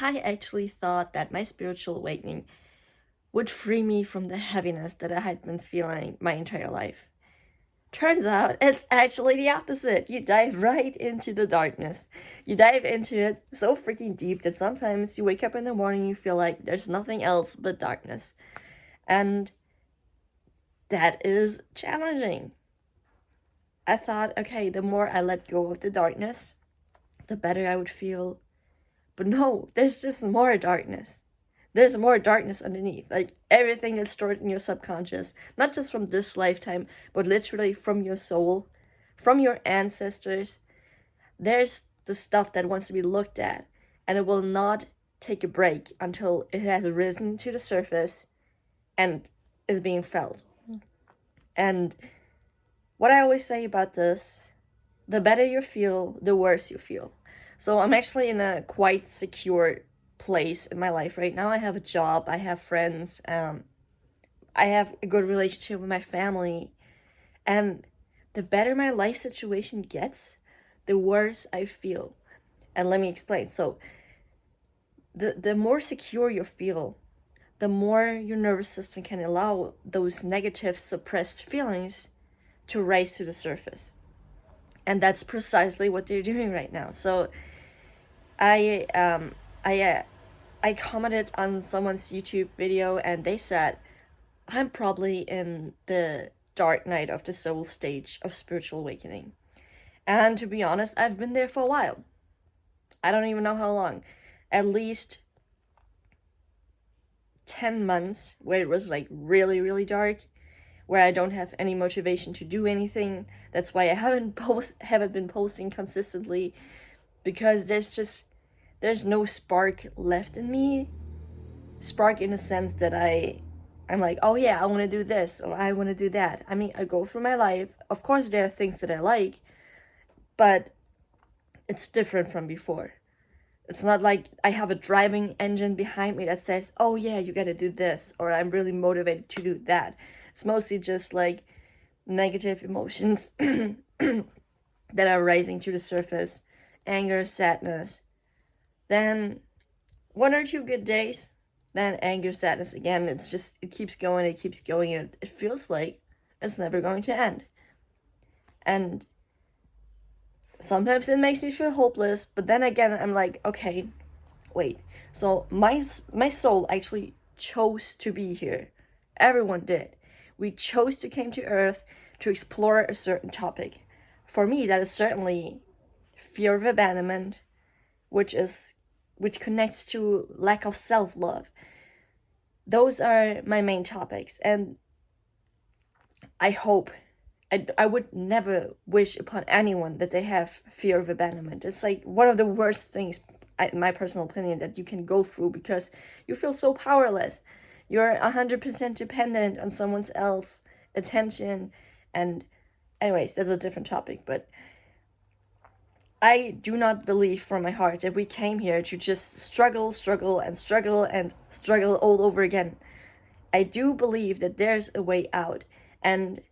I actually thought that my spiritual awakening would free me from the heaviness that I had been feeling my entire life. Turns out it's actually the opposite. You dive right into the darkness. You dive into it so freaking deep that sometimes you wake up in the morning and you feel like there's nothing else but darkness. And that is challenging. I thought, okay, the more I let go of the darkness, the better I would feel. But no, there's just more darkness. There's more darkness underneath. Like everything that's stored in your subconscious, not just from this lifetime, but literally from your soul, from your ancestors. There's the stuff that wants to be looked at, and it will not take a break until it has risen to the surface and is being felt. And what I always say about this, the better you feel, the worse you feel. So I'm actually in a quite secure place in my life right now. I have a job, I have friends, I have a good relationship with my family. And the better my life situation gets, the worse I feel. And let me explain. So the more secure you feel, the more your nervous system can allow those negative suppressed feelings to rise to the surface. And that's precisely what they're doing right now. So I commented on someone's YouTube video and they said, I'm probably in the dark night of the soul stage of spiritual awakening. And to be honest, I've been there for a while. I don't even know how long. At least 10 months where it was like really, really dark, where I don't have any motivation to do anything. That's why I haven't been posting consistently, because there's no spark left in me. Spark in the sense that I'm like, oh yeah, I want to do this or I want to do that. I mean, I go through my life. Of course, there are things that I like, but it's different from before. It's not like I have a driving engine behind me that says, oh yeah, you gotta do this, or I'm really motivated to do that. It's mostly just like negative emotions that are rising to the surface. Anger, sadness. Then 1 or 2 good days, then anger, sadness again. It's just, it keeps going, and it feels like it's never going to end. And sometimes it makes me feel hopeless, but then again, I'm like, okay, wait. So my soul actually chose to be here. Everyone did. We chose to come to Earth to explore a certain topic. For me, that is certainly fear of abandonment, which connects to lack of self-love. Those are my main topics, and I hope I would never wish upon anyone that they have fear of abandonment. It's like one of the worst things, in my personal opinion, that you can go through, because you feel so powerless. You're 100% dependent on someone else's attention. And anyways, that's a different topic, but I do not believe from my heart that we came here to just struggle all over again. I do believe that there's a way out, and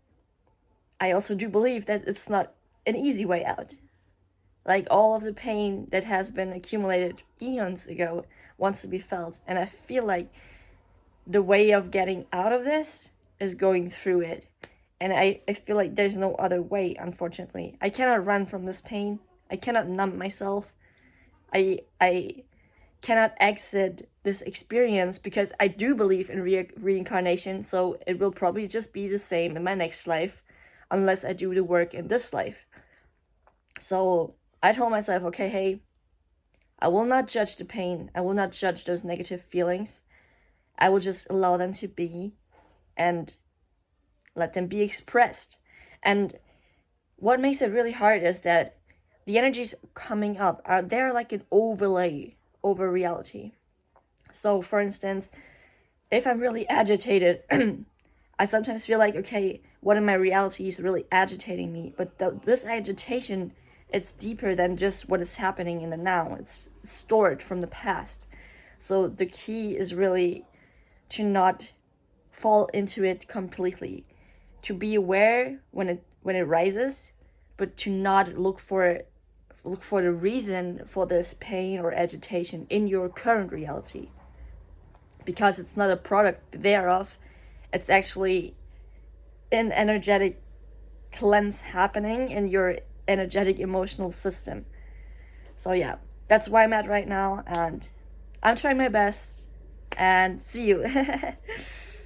I also do believe that it's not an easy way out. Like, all of the pain that has been accumulated eons ago wants to be felt, and I feel like the way of getting out of this is going through it. And I feel like there's no other way, unfortunately. I cannot run from this pain. I cannot numb myself. I cannot exit this experience, because I do believe in reincarnation, so it will probably just be the same in my next life, unless I do the work in this life. So I told myself, okay, hey, I will not judge the pain. I will not judge those negative feelings. I will just allow them to be and let them be expressed. And what makes it really hard is that the energies coming up they're like an overlay over reality. So for instance, if I'm really agitated, I sometimes feel like, okay, what in my reality is really agitating me? But this agitation, it's deeper than just what is happening in the now. It's stored from the past. So the key is really to not fall into it completely, to be aware when it rises, but to not look for look for the reason for this pain or agitation in your current reality, because it's not a product thereof. It's actually an energetic cleanse happening in your energetic emotional system. So yeah, that's where I'm at right now, and I'm trying my best, and see you.